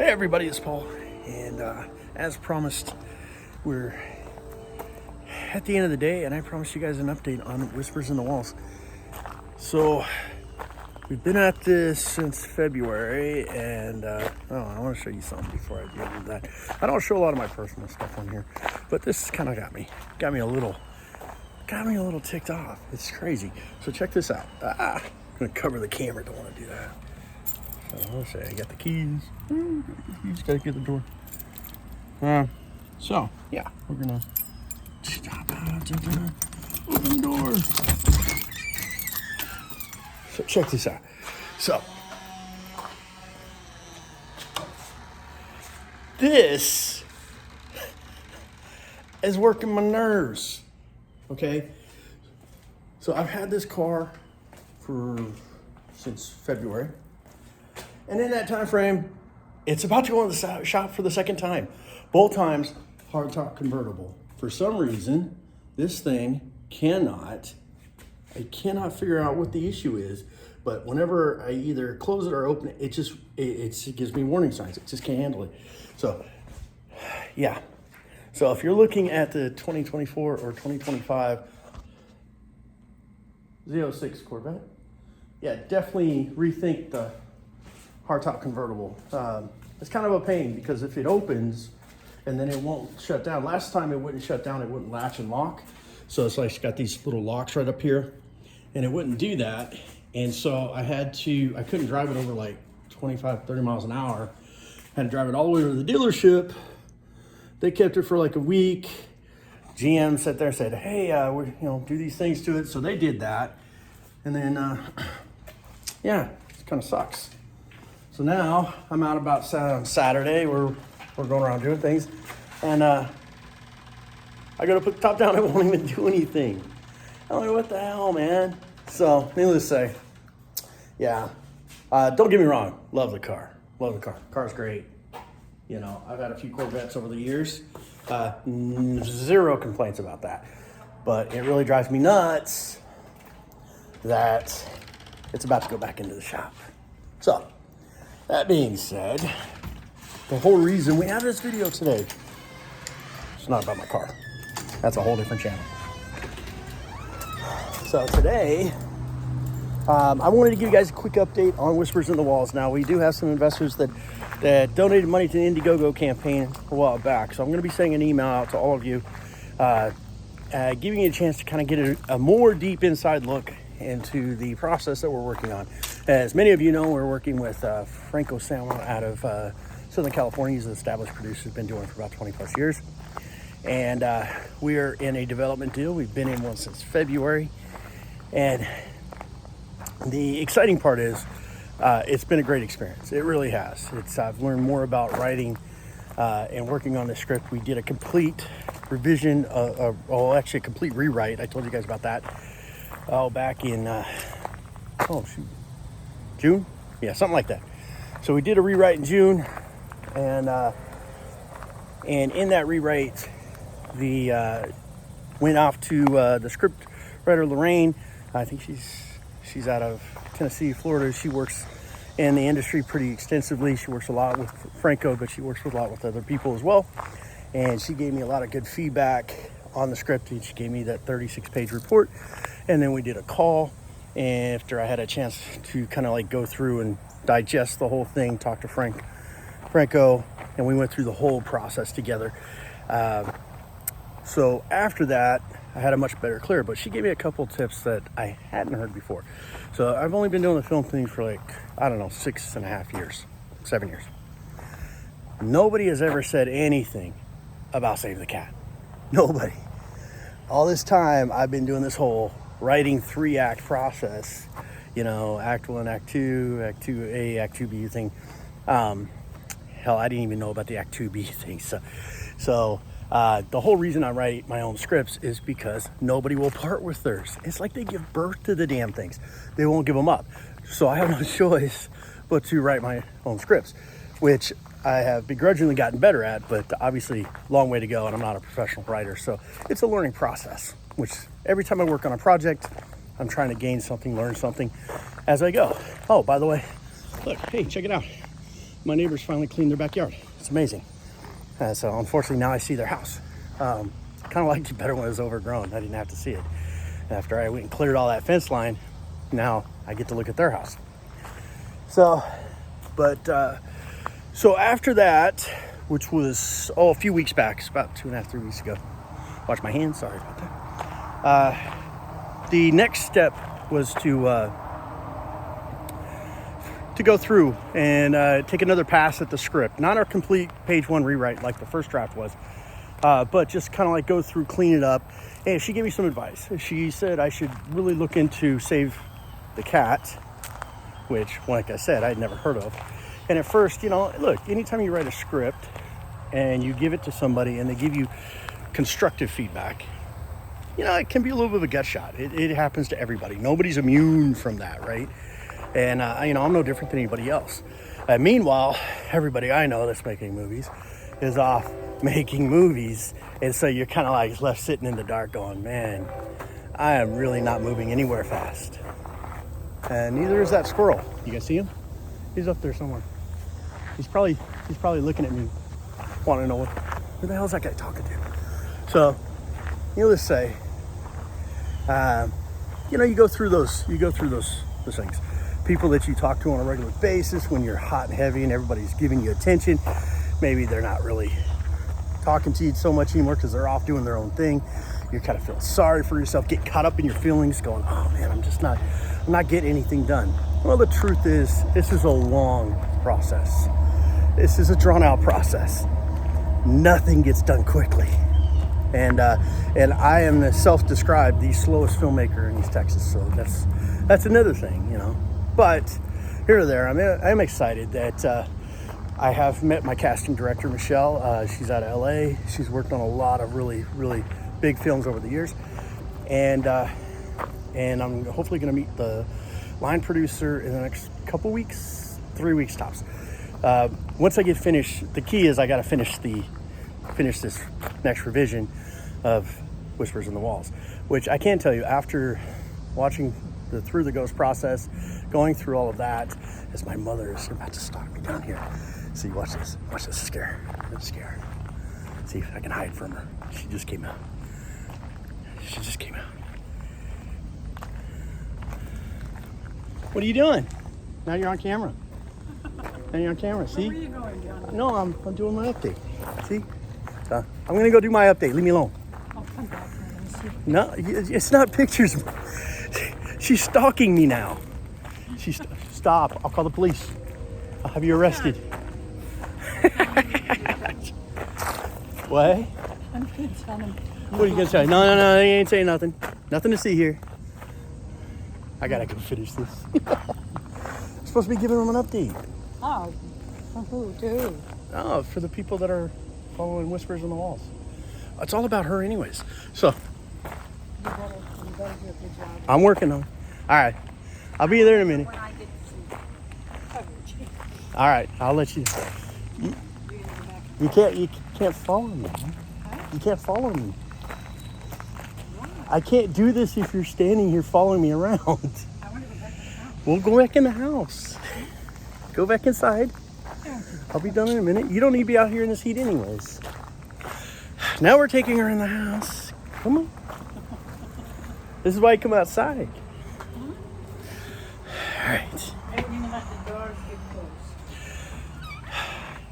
Hey everybody, it's Paul, and as promised, we're at the end of the day, and I promised you guys an update on Whispers in the Walls. So, we've been at this since February, and I want to show you something before I do that. I don't show a lot of my personal stuff on here, but this kind of got me a little ticked off. It's crazy. So check this out. I'm gonna cover the camera. Don't want to do that. So I'll say I got the keys. You just gotta get the door. So yeah, we're gonna open the door. So check this out. So this is working my nerves. Okay. So I've had this car since February. And in that time frame, it's about to go in the shop for the second time. Both times, hardtop convertible. For some reason, this thing I cannot figure out what the issue is. But whenever I either close it or open it, it gives me warning signs. It just can't handle it. So, yeah. So if you're looking at the 2024 or 2025 Z06 Corvette, yeah, definitely rethink the hardtop convertible. It's kind of a pain because if it opens and then it won't shut down. Last time it wouldn't shut down, it wouldn't latch and lock. So it's like it's got these little locks right up here and it wouldn't do that. And so I couldn't drive it over like 25, 30 miles an hour. I had to drive it all the way to the dealership. They kept it for like a week. GM sat there and said, hey, do these things to it. So they did that. And then, yeah, it kind of sucks. So now I'm out about on Saturday. We're going around doing things. And I go to put the top down. It won't even do anything. I'm like, what the hell, man? So needless to say, yeah. Don't get me wrong. Love the car. Love the car. Car's great. You know, I've had a few Corvettes over the years. Zero complaints about that. But it really drives me nuts that it's about to go back into the shop. So, that being said, the whole reason we have this video today, it's not about my car. That's a whole different channel. So today, I wanted to give you guys a quick update on Whispers in the Walls. Now, we do have some investors that donated money to the Indiegogo campaign a while back. So I'm going to be sending an email out to all of you, giving you a chance to kind of get a more deep inside look into the process that we're working on. As many of you know, we're working with Franco Salmon out of Southern California. He's an established producer, has been doing it for about 20 plus years. And we are in a development deal. We've been in one since February. And the exciting part is it's been a great experience. It really has. I've learned more about writing and working on the script. We did a complete revision, actually a complete rewrite. I told you guys about that back in, June? Yeah, something like that. So we did a rewrite in June, and in that rewrite, went off to the script writer, Lorraine. I think she's out of Tennessee, Florida. She works in the industry pretty extensively. She works a lot with Franco, but she works a lot with other people as well. And she gave me a lot of good feedback on the script, and she gave me that 36-page report. And then we did a call after I had a chance to kind of like go through and digest the whole thing, talk to Franco, and we went through the whole process together. So after that, I had a much better clear, but she gave me a couple tips that I hadn't heard before. So I've only been doing the film thing for 6.5 years, 7 years. Nobody has ever said anything about Save the Cat. Nobody. All this time I've been doing this whole writing 3-act process, act 1, act 2, act 2A, act 2B thing. Hell, I didn't even know about the act 2B thing. So the whole reason I write my own scripts is because nobody will part with theirs. It's like they give birth to the damn things. They won't give them up. So I have no choice but to write my own scripts, which I have begrudgingly gotten better at, but obviously long way to go, and I'm not a professional writer. So it's a learning process, which every time I work on a project, I'm trying to gain something, learn something as I go. Oh, by the way, look, hey, check it out. my neighbors finally cleaned their backyard. It's amazing. So unfortunately now I see their house. Kind of liked it better when it was overgrown. I didn't have to see it. After I went and cleared all that fence line, now I get to look at their house. So, so after that, which was, a few weeks back, it's about 2.5, 3 weeks ago. Watch my hands, sorry about that. The next step was to go through and take another pass at the script. Not a complete page 1 rewrite like the first draft was, but just kind of like go through, clean it up. And she gave me some advice. She said I should really look into Save the Cat, which, like I said, I'd never heard of. And at first, look, anytime you write a script and you give it to somebody and they give you constructive feedback, it can be a little bit of a gut shot. It happens to everybody. Nobody's immune from that, right? And, I'm no different than anybody else. Meanwhile, everybody I know that's making movies is off making movies. And so you're kind of like left sitting in the dark going, man, I am really not moving anywhere fast. And neither is that squirrel. You guys see him? He's up there somewhere. He's probably looking at me, wanting to know who the hell is that guy talking to? So, needless to say, you go through those things. People that you talk to on a regular basis when you're hot and heavy and everybody's giving you attention. Maybe they're not really talking to you so much anymore because they're off doing their own thing. You're kind of feeling sorry for yourself, get caught up in your feelings, going, oh man, I'm not getting anything done. Well, the truth is, this is a long process. This is a drawn out process. Nothing gets done quickly. And I am the self-described the slowest filmmaker in East Texas. So that's another thing, But here or there, I'm excited that I have met my casting director, Michelle. She's out of LA. She's worked on a lot of really, really big films over the years. And I'm hopefully going to meet the line producer in the next couple weeks, 3 weeks tops. Once I get finished, the key is I got to finish this next revision of Whispers in the Walls, which I can tell you after watching the Through the Ghost process, going through all of that, as my mother is about to stalk me down here. See, watch this scare. I'm scared. See if I can hide from her. She just came out. What are you doing? Now you're on camera. See? Where are you going, John? No, I'm doing my update. See? I'm going to go do my update. Leave me alone. I'll come back here and see. No, it's not pictures. She's stalking me now. Stop. I'll call the police. I'll have you arrested. What? I'm going to tell him. What are you going to say? No, he ain't saying nothing. Nothing to see here. I got to go finish this. I'm supposed to be giving them an update. Oh, who, dude? Oh, for the people that are following Whispers in the Walls. It's all about her anyways. So, You better do a good job. I'm working on it. All right. I'll be there in a minute. When I get to see coverage. All right. I'll let you. You can't follow me. You can't follow me. I can't do this if you're standing here following me around. I want to go back to the house. We'll go back in the house. Go back inside. I'll be done in a minute. You don't need to be out here in this heat anyways. Now we're taking her in the house. Come on. This is why you come outside. All right. I didn't even let the doors get closed.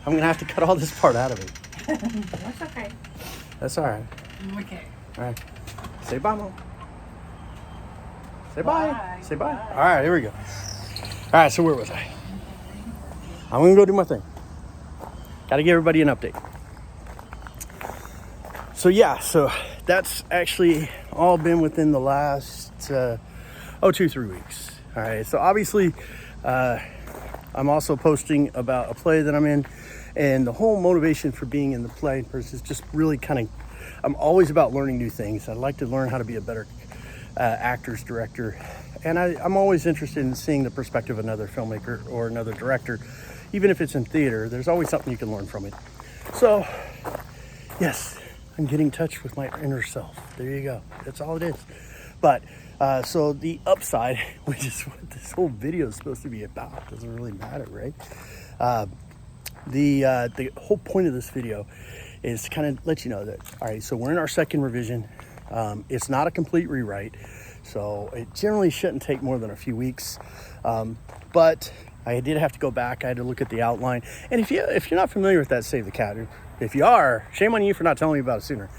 I'm going to have to cut all this part out of it. That's okay. That's all right. Okay. All right. Say bye, Mom. Say bye. Bye. Say bye. Bye. All right, here we go. All right, so where was I? I'm going to go do my thing. Got to give everybody an update. So that's actually all been within the last 2-3 weeks. All right, so obviously I'm also posting about a play that I'm in, and the whole motivation for being in the play is just really I'm always about learning new things. I'd like to learn how to be a better actor's director, and I'm always interested in seeing the perspective of another filmmaker or another director. Even if it's in theater, there's always something you can learn from it. So, yes, I'm getting in touch with my inner self. There you go. That's all it is. But, so the upside, which is what this whole video is supposed to be about, doesn't really matter, right? the whole point of this video is to kind of let you know that, all right, so we're in our second revision. It's not a complete rewrite, so it generally shouldn't take more than a few weeks. But I did have to go back. I had to look at the outline. And if you're not familiar with that Save the Cat, if you are, shame on you for not telling me about it sooner.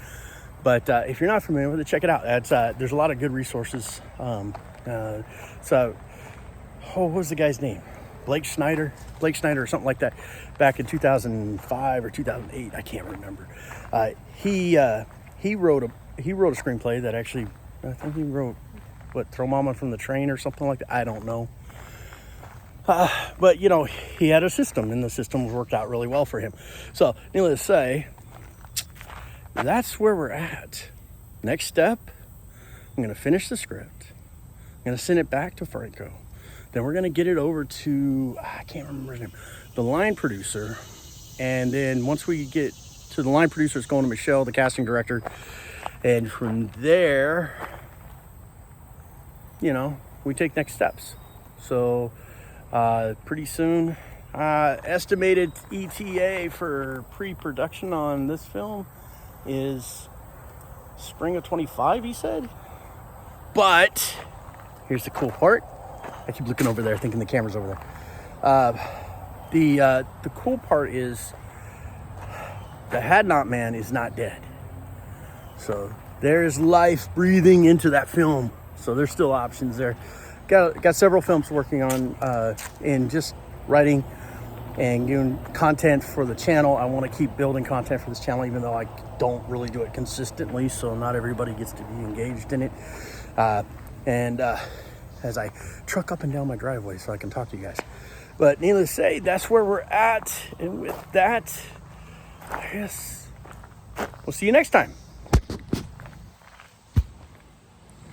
But if you're not familiar with it, check it out. There's a lot of good resources. So, what was the guy's name? Blake Snyder or something like that, back in 2005 or 2008. I can't remember. He wrote a screenplay that actually, I think he wrote, Throw Mama from the Train or something like that. I don't know. But, you know, he had a system, and the system worked out really well for him. So, needless to say, that's where we're at. Next step, I'm going to finish the script. I'm going to send it back to Franco. Then we're going to get it over to, I can't remember his name, the line producer. And then once we get to the line producer, it's going to Michelle, the casting director. And from there, you know, we take next steps. So pretty soon, estimated ETA for pre-production on this film is spring of 25, he said. But here's the cool part. I keep looking over there thinking the camera's over there. The cool part is the Had Not Man is not dead. So there's life breathing into that film. So there's still options there. Got several films working on in just writing and doing content for the channel. I want to keep building content for this channel, even though I don't really do it consistently. So not everybody gets to be engaged in it. As I truck up and down my driveway so I can talk to you guys. But needless to say, that's where we're at. And with that, I guess we'll see you next time.